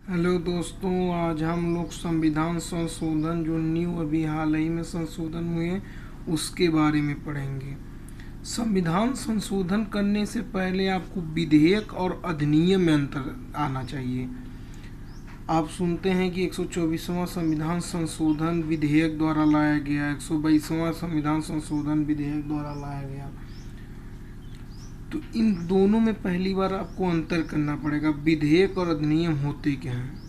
Hello दोस्तों, आज हम लोग संविधान संशोधन जो न्यू अभी हाल ही में संशोधन हुए उसके बारे में पढ़ेंगे। संविधान संशोधन करने से पहले आपको विधेयक और अधिनियम में अंतर आना चाहिए। आप सुनते हैं कि 124वां संविधान संशोधन विधेयक द्वारा लाया गया, 122वां संविधान संशोधन विधेयक द्वारा लाया गया। तो इन दोनों में पहली बार आपको अंतर करना पड़ेगा। विधेयक और अधिनियम होते क्या हैं?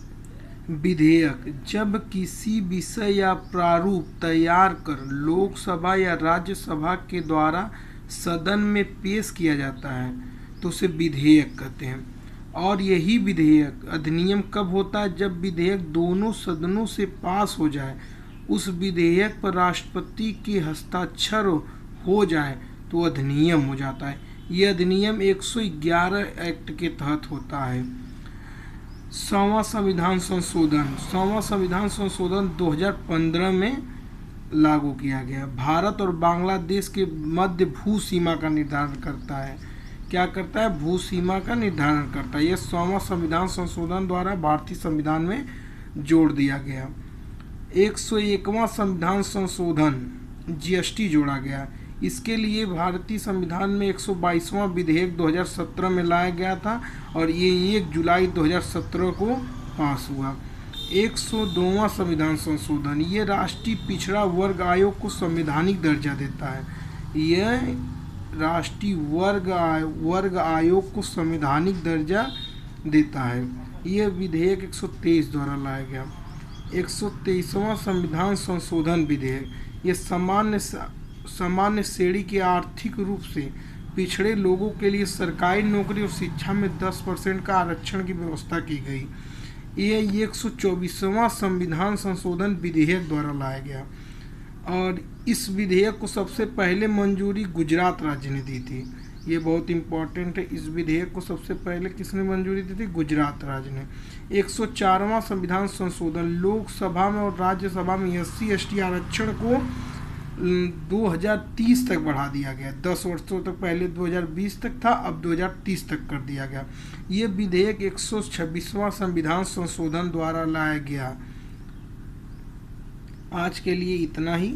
विधेयक जब किसी विषय या प्रारूप तैयार कर लोकसभा या राज्यसभा के द्वारा सदन में पेश किया जाता है तो उसे विधेयक कहते हैं। और यही विधेयक अधिनियम कब होता है? जब विधेयक दोनों सदनों से पास हो जाए, उस विधेयक पर राष्ट्रपति के हस्ताक्षर हो जाए तो अधिनियम हो जाता है। यह अधिनियम 111 एक्ट के तहत होता है। 100वां संविधान संशोधन 2015 में लागू किया गया। भारत और बांग्लादेश के मध्य भू सीमा का निर्धारण करता है। क्या करता है? भू सीमा का निर्धारण करता है। यह 100वां संविधान संशोधन द्वारा भारतीय संविधान में जोड़ दिया गया। 101वां संविधान संशोधन जीएसटी जोड़ा गया। इसके लिए भारतीय संविधान में 122वां विधेयक 2017 में लाया गया था और ये 1 जुलाई 2017 को पास हुआ। 102वां संविधान संशोधन ये राष्ट्रीय पिछड़ा वर्ग आयोग को संवैधानिक दर्जा देता है। यह राष्ट्रीय वर्ग आयोग को संवैधानिक दर्जा देता है। यह विधेयक 123 द्वारा लाया गया। 123वां संविधान संशोधन विधेयक ये सामान्य श्रेणी के आर्थिक रूप से पिछड़े लोगों के लिए सरकारी नौकरी और शिक्षा में 10% का आरक्षण की व्यवस्था की गई। यह 124वां संविधान संशोधन विधेयक द्वारा लाया गया और इस विधेयक को सबसे पहले मंजूरी गुजरात राज्य ने दी थी। ये बहुत इम्पोर्टेंट है। इस विधेयक को सबसे पहले किसने मंजूरी दी थी? गुजरात राज्य ने। 104वां संविधान संशोधन लोकसभा में और राज्यसभा में SC/ST आरक्षण को 2030 तक बढ़ा दिया गया। 10 वर्षों तक, पहले 2020 तक था, अब 2030 तक कर दिया गया। ये विधेयक 126वां संविधान संशोधन द्वारा लाया गया। आज के लिए इतना ही।